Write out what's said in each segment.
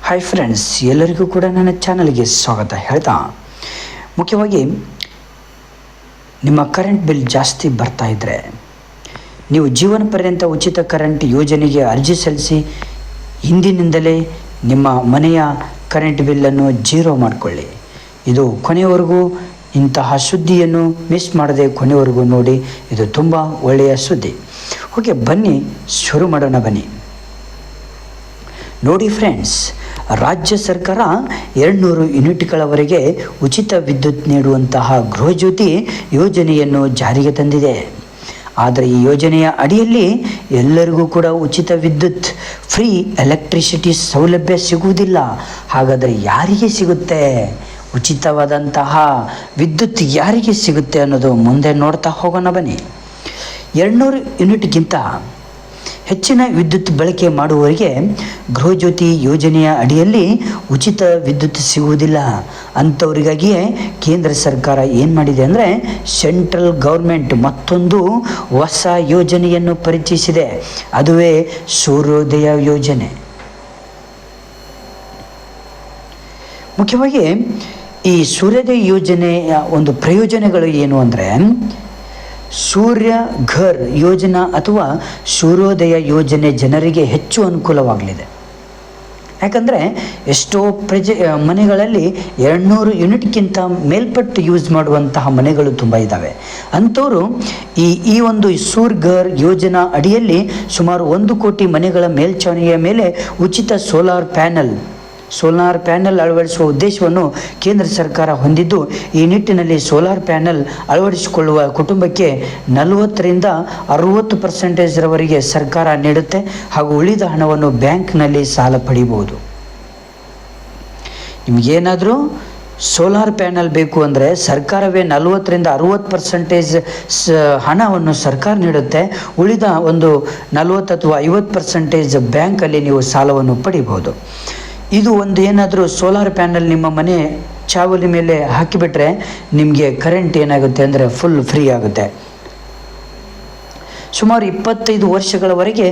Hi friends, ಎಲ್ಲರಿಗೂ ಕೂಡ ನನ್ನ ಚಾನಲ್ಗೆ ಸ್ವಾಗತ ಹೇಳ್ತಾ, ಮುಖ್ಯವಾಗಿ ನಿಮ್ಮ ಕರೆಂಟ್ ಬಿಲ್ ಜಾಸ್ತಿ ಬರ್ತಾ ಇದ್ದರೆ ನೀವು ಜೀವನ ಪರ್ಯಂತ ಉಚಿತ ಕರೆಂಟ್ ಯೋಜನೆಗೆ ಅರ್ಜಿ ಸಲ್ಲಿಸಿ ಹಿಂದಿನಿಂದಲೇ ನಿಮ್ಮ ಮನೆಯ ಕರೆಂಟ್ ಬಿಲ್ಲನ್ನು ಜೀರೋ ಮಾಡಿಕೊಳ್ಳಿ. ಇದು ಕೊನೆಯವರೆಗೂ ಇಂತಹ ಸುದ್ದಿಯನ್ನು ಮಿಸ್ ಮಾಡದೆ ಕೊನೆಯವರೆಗೂ ನೋಡಿ. ಇದು ತುಂಬ ಒಳ್ಳೆಯ ಸುದ್ದಿ. ಓಕೆ, ಬನ್ನಿ ಶುರು ಮಾಡೋಣ. ಬನ್ನಿ ನೋಡಿ ಫ್ರೆಂಡ್ಸ್, ರಾಜ್ಯ ಸರ್ಕಾರ 200 ಯೂನಿಟ್ಗಳವರೆಗೆ ಉಚಿತ ವಿದ್ಯುತ್ ನೀಡುವಂತಹ ಗೃಹಜ್ಯೋತಿ ಯೋಜನೆಯನ್ನು ಜಾರಿಗೆ ತಂದಿದೆ. ಆದರೆ ಈ ಯೋಜನೆಯ ಅಡಿಯಲ್ಲಿ ಎಲ್ಲರಿಗೂ ಕೂಡ ಉಚಿತ ವಿದ್ಯುತ್, ಫ್ರೀ ಎಲೆಕ್ಟ್ರಿಸಿಟಿ ಸೌಲಭ್ಯ ಸಿಗುವುದಿಲ್ಲ. ಹಾಗಾದರೆ ಯಾರಿಗೆ ಸಿಗುತ್ತೆ ಉಚಿತವಾದಂತಹ ವಿದ್ಯುತ್, ಯಾರಿಗೆ ಸಿಗುತ್ತೆ ಅನ್ನೋದು ಮುಂದೆ ನೋಡ್ತಾ ಹೋಗೋಣ ಬನ್ನಿ. 200 ಯೂನಿಟ್ಗಿಂತ ಹೆಚ್ಚಿನ ವಿದ್ಯುತ್ ಬಳಕೆ ಮಾಡುವವರಿಗೆ ಗೃಹಜ್ಯೋತಿ ಯೋಜನೆಯ ಅಡಿಯಲ್ಲಿ ಉಚಿತ ವಿದ್ಯುತ್ ಸಿಗುವುದಿಲ್ಲ. ಅಂಥವರಿಗಾಗಿಯೇ ಕೇಂದ್ರ ಸರ್ಕಾರ ಏನು ಮಾಡಿದೆ ಅಂದರೆ, ಸೆಂಟ್ರಲ್ ಗೌರ್ಮೆಂಟ್ ಮತ್ತೊಂದು ಹೊಸ ಯೋಜನೆಯನ್ನು ಪರಿಚಯಿಸಿದೆ. ಅದುವೇ ಸೂರ್ಯೋದಯ ಯೋಜನೆ. ಮುಖ್ಯವಾಗಿ ಈ ಸೂರ್ಯೋದಯ ಯೋಜನೆಯ ಒಂದು ಪ್ರಯೋಜನಗಳು ಏನು ಅಂದರೆ, ಸೂರ್ಯ ಘರ್ ಯೋಜನಾ ಅಥವಾ ಸೂರ್ಯೋದಯ ಯೋಜನೆ ಜನರಿಗೆ ಹೆಚ್ಚು ಅನುಕೂಲವಾಗಲಿದೆ. ಯಾಕಂದರೆ ಎಷ್ಟೋ ಮನೆಗಳಲ್ಲಿ 200 ಯೂನಿಟ್ಗಿಂತ ಮೇಲ್ಪಟ್ಟು ಯೂಸ್ ಮಾಡುವಂತಹ ಮನೆಗಳು ತುಂಬ ಇದ್ದಾವೆ. ಅಂಥವರು ಈ ಒಂದು ಸೂರ್ಯ ಘರ್ ಯೋಜನಾ ಅಡಿಯಲ್ಲಿ ಸುಮಾರು 1 ಕೋಟಿ ಮನೆಗಳ ಮೇಲ್ಛಾವಣಿಯ ಮೇಲೆ ಉಚಿತ ಸೋಲಾರ್ ಪ್ಯಾನೆಲ್ ಅಳವಡಿಸುವ ಉದ್ದೇಶವನ್ನು ಕೇಂದ್ರ ಸರ್ಕಾರ ಹೊಂದಿದ್ದು, ಈ ನಿಟ್ಟಿನಲ್ಲಿ ಸೋಲಾರ್ ಪ್ಯಾನೆಲ್ ಅಳವಡಿಸಿಕೊಳ್ಳುವ ಕುಟುಂಬಕ್ಕೆ 40ರಿಂದ 60% ಸರ್ಕಾರ ನೀಡುತ್ತೆ. ಹಾಗೂ ಉಳಿದ ಹಣವನ್ನು ಬ್ಯಾಂಕ್ನಲ್ಲಿ ಸಾಲ ಪಡೆಯಬಹುದು. ನಿಮಗೇನಾದರೂ ಸೋಲಾರ್ ಪ್ಯಾನೆಲ್ ಬೇಕು ಅಂದರೆ ಸರ್ಕಾರವೇ 40ರಿಂದ 60% ಹಣವನ್ನು ಸರ್ಕಾರ ನೀಡುತ್ತೆ. ಉಳಿದ ಒಂದು 40 ಅಥವಾ 50% ಬ್ಯಾಂಕಲ್ಲಿ ನೀವು ಸಾಲವನ್ನು ಪಡಿಬೋದು. ಇದು ಒಂದು ಏನಾದರೂ ಸೋಲಾರ್ ಪ್ಯಾನೆಲ್ ನಿಮ್ಮ ಮನೆ ಚಾವಲಿ ಮೇಲೆ ಹಾಕಿಬಿಟ್ರೆ ನಿಮಗೆ ಕರೆಂಟ್ ಏನಾಗುತ್ತೆ ಅಂದರೆ ಫುಲ್ ಫ್ರೀ ಆಗುತ್ತೆ. ಸುಮಾರು 25 ವರ್ಷಗಳವರೆಗೆ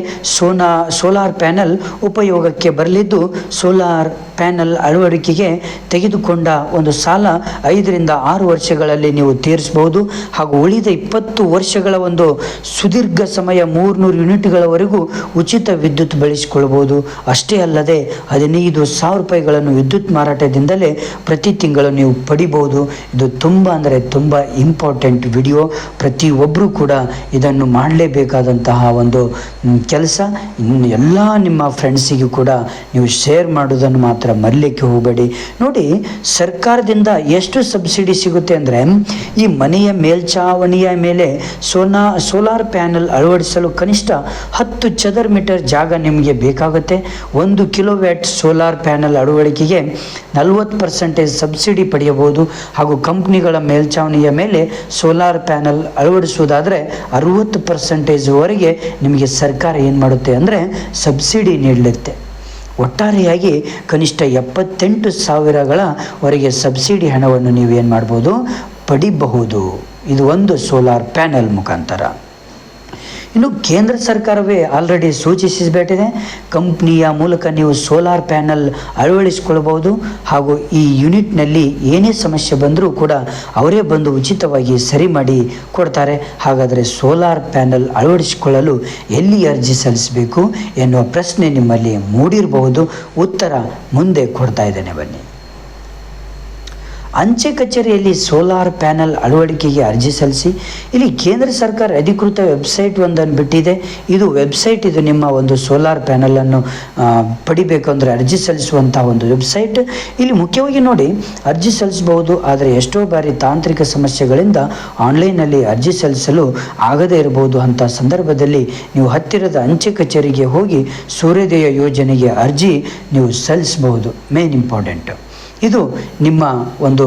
ಸೋಲಾರ್ ಪ್ಯಾನೆಲ್ ಉಪಯೋಗಕ್ಕೆ ಬರಲಿದ್ದು, ಸೋಲಾರ್ ಪ್ಯಾನೆಲ್ ಅಳವಡಿಕೆಗೆ ತೆಗೆದುಕೊಂಡ ಒಂದು ಸಾಲ 5ರಿಂದ 6 ವರ್ಷಗಳಲ್ಲಿ ನೀವು ತೀರಿಸಬಹುದು. ಹಾಗೂ ಉಳಿದ 20 ವರ್ಷಗಳ ಒಂದು ಸುದೀರ್ಘ ಸಮಯ 300 ಯೂನಿಟ್ಗಳವರೆಗೂ ಉಚಿತ ವಿದ್ಯುತ್ ಬಳಸಿಕೊಳ್ಳಬಹುದು. ಅಷ್ಟೇ ಅಲ್ಲದೆ 15,000 ರೂಪಾಯಿಗಳನ್ನು ವಿದ್ಯುತ್ ಮಾರಾಟದಿಂದಲೇ ಪ್ರತಿ ತಿಂಗಳು ನೀವು ಪಡಿಬಹುದು. ಇದು ತುಂಬ ಅಂದರೆ ತುಂಬ ಇಂಪಾರ್ಟೆಂಟ್ ವಿಡಿಯೋ. ಪ್ರತಿಯೊಬ್ಬರೂ ಕೂಡ ಇದನ್ನು ಮಾಡಲೇಬೇಕಾದಂತಹ ಒಂದು ಕೆಲಸ. ಎಲ್ಲ ನಿಮ್ಮ ಫ್ರೆಂಡ್ಸಿಗೂ ಕೂಡ ನೀವು ಶೇರ್ ಮಾಡೋದನ್ನು ಮಾತ್ರ ಮರಲಿಕ್ಕೆ ಹೋಗಬೇಡಿ. ನೋಡಿ, ಸರ್ಕಾರದಿಂದ ಎಷ್ಟು ಸಬ್ಸಿಡಿ ಸಿಗುತ್ತೆ ಅಂದರೆ, ಈ ಮನೆಯ ಮೇಲ್ಛಾವಣಿಯ ಮೇಲೆ ಸೋಲಾರ್ ಪ್ಯಾನೆಲ್ ಅಳವಡಿಸಲು ಕನಿಷ್ಠ 10 ಚದರ ಮೀಟರ್ ಜಾಗ ನಿಮಗೆ ಬೇಕಾಗುತ್ತೆ. 1 ಕಿಲೋವ್ಯಾಟ್ ಸೋಲಾರ್ ಪ್ಯಾನೆಲ್ ಅಳವಡಿಕೆಗೆ 40% ಸಬ್ಸಿಡಿ ಪಡೆಯಬಹುದು. ಹಾಗೂ ಕಂಪ್ನಿಗಳ ಮೇಲ್ಛಾವಣಿಯ ಮೇಲೆ ಸೋಲಾರ್ ಪ್ಯಾನೆಲ್ ಅಳವಡಿಸುವುದಾದರೆ 60%ವರೆಗೆ ನಿಮಗೆ ಸರ್ಕಾರ ಏನು ಮಾಡುತ್ತೆ ಅಂದರೆ ಸಬ್ಸಿಡಿ ನೀಡಲಿರುತ್ತೆ. ಒಟ್ಟಾರೆಯಾಗಿ ಕನಿಷ್ಠ 78,000ವರೆಗೆ ಸಬ್ಸಿಡಿ ಹಣವನ್ನು ನೀವೇನು ಮಾಡ್ಬೋದು, ಪಡಿಬಹುದು. ಇದು ಒಂದು ಸೋಲಾರ್ ಪ್ಯಾನೆಲ್ ಮುಖಾಂತರ. ಇನ್ನು ಕೇಂದ್ರ ಸರ್ಕಾರವೇ ಆಲ್ರೆಡಿ ಸೂಚಿಸಿಬಿಟ್ಟಿದೆ, ಕಂಪ್ನಿಯ ಮೂಲಕ ನೀವು ಸೋಲಾರ್ ಪ್ಯಾನೆಲ್ ಅಳವಡಿಸಿಕೊಳ್ಳಬಹುದು. ಹಾಗೂ ಈ ಯೂನಿಟ್ನಲ್ಲಿ ಏನೇ ಸಮಸ್ಯೆ ಬಂದರೂ ಕೂಡ ಅವರೇ ಬಂದು ಉಚಿತವಾಗಿ ಸರಿ ಮಾಡಿ ಕೊಡ್ತಾರೆ. ಹಾಗಾದರೆ ಸೋಲಾರ್ ಪ್ಯಾನೆಲ್ ಅಳವಡಿಸಿಕೊಳ್ಳಲು ಎಲ್ಲಿ ಅರ್ಜಿ ಸಲ್ಲಿಸಬೇಕು ಎನ್ನುವ ಪ್ರಶ್ನೆ ನಿಮ್ಮಲ್ಲಿ ಮೂಡಿರಬಹುದು. ಉತ್ತರ ಮುಂದೆ ಕೊಡ್ತಾ ಇದ್ದೇನೆ, ಬನ್ನಿ. ಅಂಚೆ ಕಚೇರಿಯಲ್ಲಿ ಸೋಲಾರ್ ಪ್ಯಾನೆಲ್ ಅಳವಡಿಕೆಗೆ ಅರ್ಜಿ ಸಲ್ಲಿಸಿ. ಇಲ್ಲಿ ಕೇಂದ್ರ ಸರ್ಕಾರ ಅಧಿಕೃತ ವೆಬ್ಸೈಟ್ ಒಂದನ್ನು ಬಿಟ್ಟಿದೆ. ಇದು ವೆಬ್ಸೈಟ್, ಇದು ನಿಮ್ಮ ಒಂದು ಸೋಲಾರ್ ಪ್ಯಾನೆಲನ್ನು ಪಡಿಬೇಕಂದ್ರೆ ಅರ್ಜಿ ಸಲ್ಲಿಸುವಂಥ ಒಂದು ವೆಬ್ಸೈಟ್. ಇಲ್ಲಿ ಮುಖ್ಯವಾಗಿ ನೋಡಿ, ಅರ್ಜಿ ಸಲ್ಲಿಸಬಹುದು. ಆದರೆ ಎಷ್ಟೋ ಬಾರಿ ತಾಂತ್ರಿಕ ಸಮಸ್ಯೆಗಳಿಂದ ಆನ್ಲೈನಲ್ಲಿ ಅರ್ಜಿ ಸಲ್ಲಿಸಲು ಆಗದೇ ಇರಬಹುದು. ಅಂಥ ಸಂದರ್ಭದಲ್ಲಿ ನೀವು ಹತ್ತಿರದ ಅಂಚೆ ಕಚೇರಿಗೆ ಹೋಗಿ ಸೂರ್ಯೋದಯ ಯೋಜನೆಗೆ ಅರ್ಜಿ ನೀವು ಸಲ್ಲಿಸಬಹುದು. ಮೇನ್ ಇಂಪಾರ್ಟೆಂಟ್ ಇದು. ನಿಮ್ಮ ಒಂದು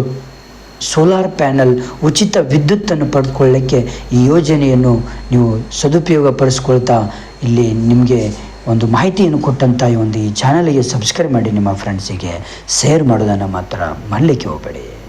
ಸೋಲಾರ್ ಪ್ಯಾನೆಲ್ ಉಚಿತ ವಿದ್ಯುತ್ತನ್ನು ಪಡೆದುಕೊಳ್ಳಲಿಕ್ಕೆ ಈ ಯೋಜನೆಯನ್ನು ನೀವು ಸದುಪಯೋಗಪಡಿಸ್ಕೊಳ್ತಾ ಇಲ್ಲಿ ನಿಮಗೆ ಒಂದು ಮಾಹಿತಿಯನ್ನು ಕೊಟ್ಟಂಥ ಈ ಚಾನಲ್ಗೆ ಸಬ್ಸ್ಕ್ರೈಬ್ ಮಾಡಿ. ನಿಮ್ಮ ಫ್ರೆಂಡ್ಸಿಗೆ ಶೇರ್ ಮಾಡೋದನ್ನು ಮಾತ್ರ ಮಾಡಲಿಕ್ಕೆ ಹೋಗಬೇಡಿ.